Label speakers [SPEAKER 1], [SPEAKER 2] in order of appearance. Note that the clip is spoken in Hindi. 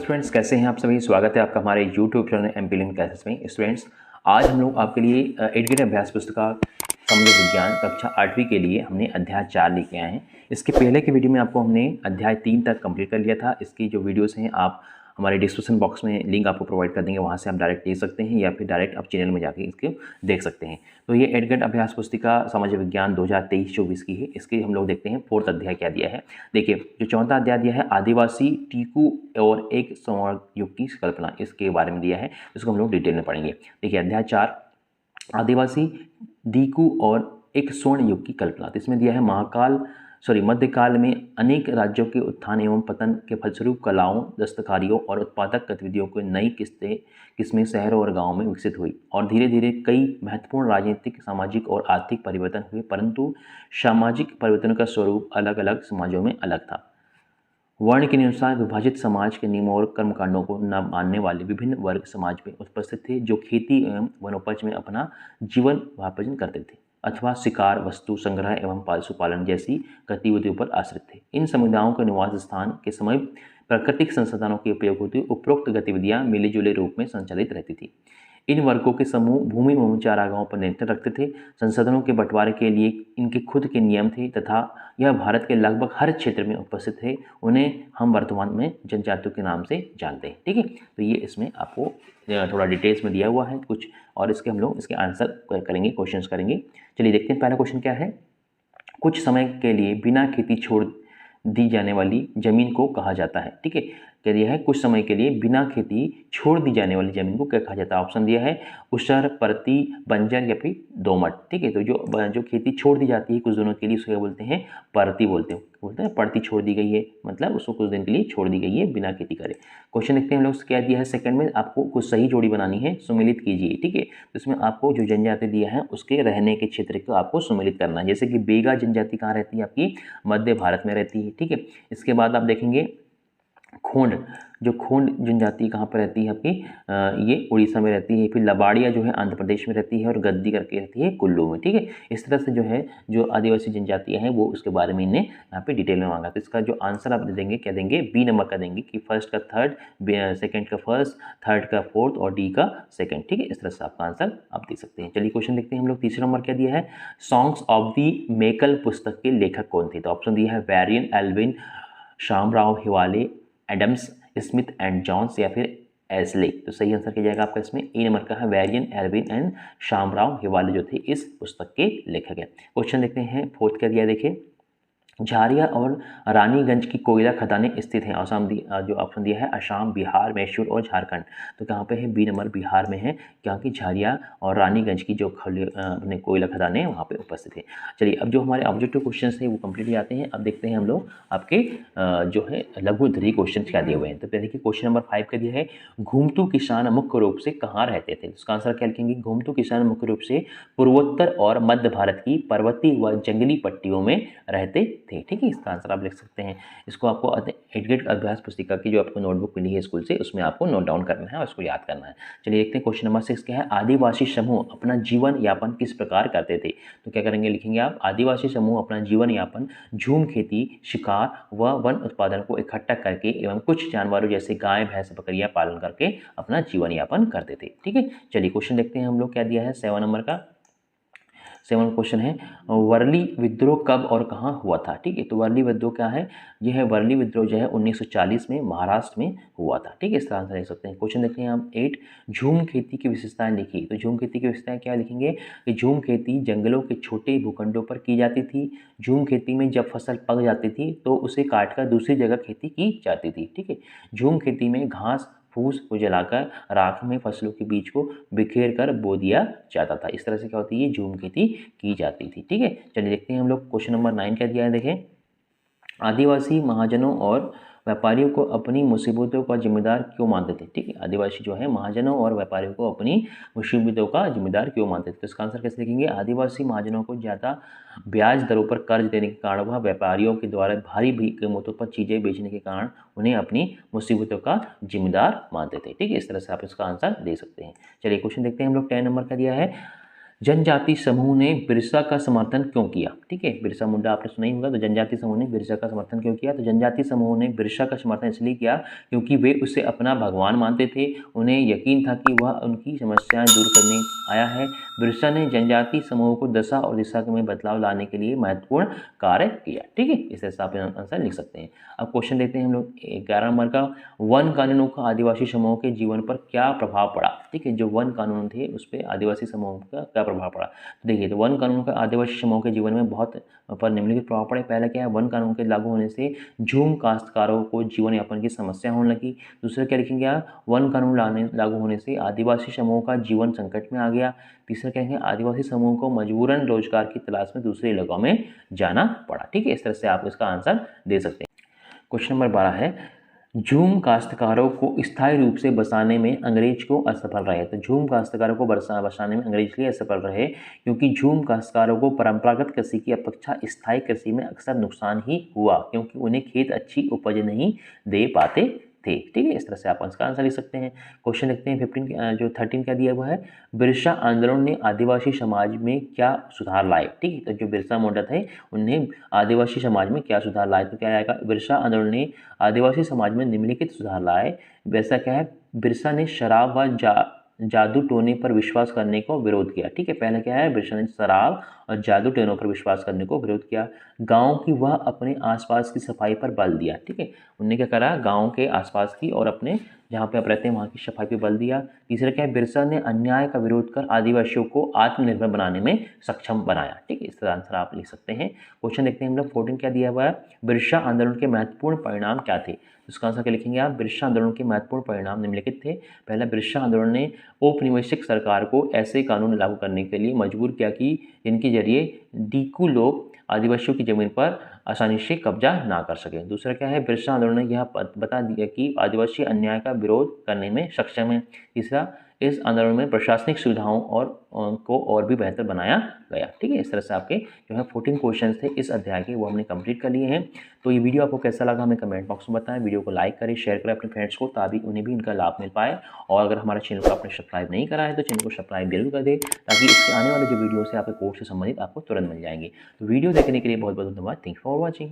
[SPEAKER 1] स्टूडेंट्स, कैसे हैं आप सभी। स्वागत है आपका हमारे YouTube channel MP link classes में। स्टूडेंट्स, आज हम लोग आपके लिए 8 ग्रेड अभ्यास पुस्तिका सामाजिक विज्ञान कक्षा 8वीं के लिए हमने अध्याय 4 लेके आए हैं। इसके पहले के वीडियो में आपको हमने अध्याय 3 तक कंप्लीट कर लिया था। इसकी जो वीडियोस हैं आप हमारे डिस्क्रिप्शन बॉक्स में लिंक आपको प्रोवाइड कर देंगे, वहाँ से आप डायरेक्ट देख सकते हैं या फिर डायरेक्ट आप चैनल में जाके इसको देख सकते हैं। तो ये 8 ग्रेड अभ्यास पुस्तिका सामाजिक विज्ञान 2023-24 की है। इसके हम लोग देखते हैं 4th अध्याय क्या दिया है। देखिए, जो 4था अध्याय दिया है आदिवासी टीकू और एक संवर्ग युग की कल्पना, इसके बारे में दिया है। इसको हम लोग डिटेल में पढ़ेंगे। देखिए, अध्याय 4 आदिवासी दीकू और एक स्वर्ण युग की कल्पना। तो इसमें दिया है मध्यकाल में अनेक राज्यों के उत्थान एवं पतन के फलस्वरूप कलाओं, दस्तकारियों और उत्पादक गतिविधियों को नई किस्में शहरों और गांवों में विकसित हुई और धीरे धीरे कई महत्वपूर्ण राजनीतिक, सामाजिक और आर्थिक परिवर्तन हुए, परंतु सामाजिक परिवर्तनों का स्वरूप अलग अलग समाजों में अलग था। वर्ण के अनुसार विभाजित समाज के नियमों और कर्मकांडों को न मानने वाले विभिन्न वर्ग समाज में उपस्थित थे, जो खेती एवं वनोपज में अपना जीवन व्यापन करते थे अथवा शिकार, वस्तु संग्रह एवं पालतू पालन जैसी गतिविधियों पर आश्रित थे। इन समुदायों के निवास स्थान के समय प्राकृतिक संसाधनों के उपयोग होते उपरोक्त गतिविधियां मिले जुले रूप में संचालित रहती थी। इन वर्गों के समूह भूमि एवं चारागाहों पर नियंत्रण रखते थे। संसाधनों के बंटवारे के लिए इनके खुद के नियम थे तथा यह भारत के लगभग हर क्षेत्र में उपस्थित थे। उन्हें हम वर्तमान में जनजातियों के नाम से जानते हैं। ठीक है, तो ये इसमें आपको थोड़ा डिटेल्स में दिया हुआ है कुछ, और इसके हम लोग इसके आंसर करेंगे, क्वेश्चंस करेंगे। चलिए देखते हैं, पहला क्वेश्चन क्या है। कुछ समय के लिए बिना खेती छोड़ दी जाने वाली जमीन को कहा जाता है। ठीक है, क्या दिया है, कुछ समय के लिए बिना खेती छोड़ दी जाने वाली जमीन को क्या कहा जाता है। ऑप्शन दिया है ऊसर, परती, बंजर या फिर दोमट। ठीक है, तो जो खेती छोड़ दी जाती है कुछ दिनों के लिए उसको बोलते हैं परती, बोलते हैं परती छोड़ दी गई है, मतलब उसको कुछ दिन के लिए छोड़ दी गई है बिना खेती करे। क्वेश्चन देखते हैं हम लोग, क्या दिया है सेकंड में, आपको कुछ सही जोड़ी बनानी है, सुमेलित कीजिए। ठीक है, तो इसमें आपको जो जनजाति दिया है उसके रहने के क्षेत्र को आपको सुमेलित करना है। जैसे कि बेगा जनजाति कहाँ रहती है, आपकी मध्य भारत में रहती है। ठीक है, इसके बाद आप देखेंगे खोंड, जो खोंड जनजाति कहाँ पर रहती है आपकी, ये उड़ीसा में रहती है। फिर लबाड़िया जो है आंध्र प्रदेश में रहती है और गद्दी करके रहती है कुल्लू में। ठीक है, इस तरह से जो है जो आदिवासी जनजातियाँ हैं वो उसके बारे में इन्हें यहाँ पे डिटेल में मांगा। तो इसका जो आंसर आप दे देंगे, क्या देंगे, बी नंबर का देंगे कि फर्स्ट का थर्ड, सेकंड का फर्स्ट, थर्ड का फोर्थ और डी का सेकंड। ठीक है, इस तरह से आपका आंसर आप दे सकते हैं। चलिए क्वेश्चन देखते हैं हम लोग। तीसरा नंबर क्या दिया है, सॉन्ग्स ऑफ दी मेकल पुस्तक के लेखक कौन थे। तो ऑप्शन दिया है Verrier Elwin, Shamrao Hivale, Adams Smith and Johns या फिर एस्ले। तो सही आंसर क्या जाएगा आपका इसमें, ए नंबर का है Verrier Alvin and Shamrao Hiwale जो थे इस पुस्तक के लेखक हैं। क्वेश्चन देखते हैं फोर्थ क्या दिया, देखिए झारिया और रानीगंज की कोयला खदानें स्थित हैं। जो ऑप्शन दिया है असम, बिहार, मैसूर और झारखंड। तो कहाँ पे है, बी नंबर बिहार में है, क्योंकि झारिया और रानीगंज की जो कोयला खदानें वहाँ पे उपस्थित है। चलिए, अब जो हमारे ऑब्जेक्टिव क्वेश्चन हैं वो कंप्लीट हो जाते हैं। अब देखते हैं हम लोग आपके जो है लघु उत्तरीय क्वेश्चन क्या दिए हुए हैं। तो देखिए क्वेश्चन नंबर 5 का दिया है, घूमतू किसान मुख्य रूप से कहाँ रहते थे। इसका आंसर क्या लिखेंगे, घूमतू किसान मुख्य रूप से पूर्वोत्तर और मध्य भारत की पर्वतीय व जंगली पट्टियों में रहते थे। ठीक है, इसका आंसर आप लिख सकते हैं। इसको आपको 8 ग्रेड अभ्यास पुस्तिका की जो आपको नोटबुक मिली है स्कूल से, उसमें आपको नोट डाउन करना है और उसको याद करना है। चलिए देखते हैं क्वेश्चन नंबर 6 क्या है, आदिवासी समूह अपना जीवन यापन किस प्रकार करते थे। तो क्या करेंगे, लिखेंगे आप आदिवासी समूह अपना जीवन यापन झूम खेती, शिकार व वन उत्पादन को इकट्ठा करके एवं कुछ जानवरों जैसे गाय, भैंस, बकरियां पालन करके अपना जीवन यापन करते थे। ठीक है, चलिए क्वेश्चन देखते हैं हम लोग, क्या दिया है 7 नंबर का। 7 क्वेश्चन है, वर्ली विद्रोह कब और कहाँ हुआ था। ठीक है, तो वर्ली विद्रोह क्या है, यह है वर्ली विद्रोह जो है 1940 में महाराष्ट्र में हुआ था। ठीक है, इसका आंसर लिख सकते हैं। क्वेश्चन देखते हैं हम 8, झूम खेती की विशेषताएं लिखिए। तो झूम खेती की विशेषताएं क्या लिखेंगे कि झूम खेती जंगलों के छोटे भूखंडों पर की जाती थी। झूम खेती में जब फसल पक जाती थी तो उसे काटकर दूसरी जगह खेती की जाती थी। ठीक है, झूम खेती में घास फूस को जलाकर राख में फसलों के बीज को बिखेर कर बो दिया जाता था। इस तरह से क्या होती है, झूम खेती की जाती थी। ठीक है, चलिए देखते हैं हम लोग क्वेश्चन नंबर 9 क्या दिया है, देखें आदिवासी महाजनों और व्यापारियों को अपनी मुसीबतों का जिम्मेदार क्यों मानते थे। ठीक है, आदिवासी जो है महाजनों और व्यापारियों को अपनी मुसीबतों का जिम्मेदार क्यों मानते थे। तो इसका आंसर कैसे लिखेंगे, आदिवासी महाजनों को ज़्यादा ब्याज दरों पर कर्ज देने के कारण वह व्यापारियों के द्वारा भारी कीमतों पर चीज़ें बेचने के कारण उन्हें अपनी मुसीबतों का जिम्मेदार मानते थे। ठीक है, इस तरह से आप इसका आंसर दे सकते हैं। चलिए क्वेश्चन देखते हैं हम लोग 10 नंबर का दिया है, जनजाति समूह ने बिरसा का समर्थन क्यों किया? ठीक है, बिरसा मुंडा आपने सुना ही होगा, तो जनजाति समूह ने बिरसा का समर्थन क्यों किया? तो जनजाति समूह ने बिरसा का समर्थन इसलिए किया क्योंकि वे उसे अपना भगवान मानते थे। उन्हें यकीन था कि वह उनकी समस्याएं दूर करने आया है। बिरसा ने जनजाति समूह को दशा और दिशा में बदलाव लाने के लिए महत्वपूर्ण कार्य किया। ठीक है, इस तरह से आप आंसर लिख सकते हैं। अब क्वेश्चन देखते हैं हम लोग 11 नंबर का, वन कानूनों का आदिवासी समूह के जीवन पर क्या प्रभाव पड़ा? ठीक है, जो वन कानून थे उस पर आदिवासी समूह का क्या प्रभाव पड़ा? तो देखिए, तो वन कानून का आदिवासी समूह के जीवन में बहुत पर निम्नलिखित प्रभाव पड़े। पहला क्या है, वन कानून के लागू होने से झूम काश्तकारों को जीवन यापन की समस्या होने लगी। दूसरा क्या लिखेंगे आप, वन कानून लागू होने से आदिवासी समूह का जीवन संकट में आ गया। तीसरा क्या है, आदिवासी समूह को मजबूरन रोजगार की तलाश में दूसरे इलाकों में जाना पड़ा। ठीक है, इस तरह से आप इसका आंसर दे सकते हैं। क्वेश्चन नंबर 12 है, झूम काश्तकारों को स्थायी रूप से बसाने में अंग्रेज को असफल रहे। तो झूम काश्तकारों को बसाने में अंग्रेज लिए असफल रहे क्योंकि झूम काश्तकारों को परंपरागत कृषि की अपेक्षा स्थायी कृषि में अक्सर नुकसान ही हुआ, क्योंकि उन्हें खेत अच्छी उपज नहीं दे पाते थे। ठीक है, इस तरह से आप इसका आंसर लिख सकते हैं। क्वेश्चन लिखते हैं 13 क्या दिया हुआ है, बिरसा आंदोलन ने आदिवासी समाज में क्या सुधार लाए? ठीक है, तो जो बिरसा मुंडा थे उन्हें आदिवासी समाज में क्या सुधार लाए? तो क्या आएगा, बिरसा आंदोलन ने आदिवासी समाज में निम्नलिखित सुधार लाए। वैसा क्या है, बिरसा ने शराब व जादू टोने पर विश्वास करने को विरोध किया। ठीक है, पहले क्या है, बिरसा ने शराब और जादू टोनों पर विश्वास करने को विरोध किया। गांव की वह अपने आसपास की सफाई पर बल दिया। ठीक है, उनने क्या करा, गांव के आसपास की और अपने जहाँ पे आप रहते हैं वहाँ की सफाई पे बल दिया। तीसरा क्या है, बिरसा ने अन्याय का विरोध कर आदिवासियों को आत्मनिर्भर बनाने में सक्षम बनाया। ठीक है, इस तरह आंसर आप लिख सकते हैं। क्वेश्चन देखते हैं हम लोग 14 क्या दिया हुआ है, बिरसा आंदोलन के महत्वपूर्ण परिणाम क्या थे? इसका आंसर क्या लिखेंगे आप, बिरसा आंदोलन के महत्वपूर्ण परिणाम निम्नलिखित थे। पहला, बिरसा आंदोलन ने औपनिवेशिक सरकार को ऐसे कानून लागू करने के लिए मजबूर किया कि जिनके जरिए डीकू लोग आदिवासियों की जमीन पर आसानी से कब्जा ना कर सके। दूसरा क्या है, बिरसा आंदोलन ने यह बता दिया कि आदिवासी अन्याय का विरोध करने में सक्षम है। तीसरा, इस आंदोलन में प्रशासनिक सुविधाओं को और भी बेहतर बनाया गया। ठीक है, इस तरह से आपके जो है 14 क्वेश्चन थे इस अध्याय के, वो हमने कंप्लीट कर लिए हैं। तो ये वीडियो आपको कैसा लगा हमें कमेंट बॉक्स में बताएं। वीडियो को लाइक करें, शेयर करें अपने फ्रेंड्स को, ताकि उन्हें भी इनका लाभ मिल पाए। और अगर हमारे चैनल को आपने सब्सक्राइब नहीं करा है तो चैनल को सब्सक्राइब जरूर कर दें, ताकि इसके आने वाले जो वीडियो है आपके कोर्स से संबंधित आपको तुरंत मिल जाएंगे। तो वीडियो देखने के लिए बहुत बहुत धन्यवाद। Thank you for watching.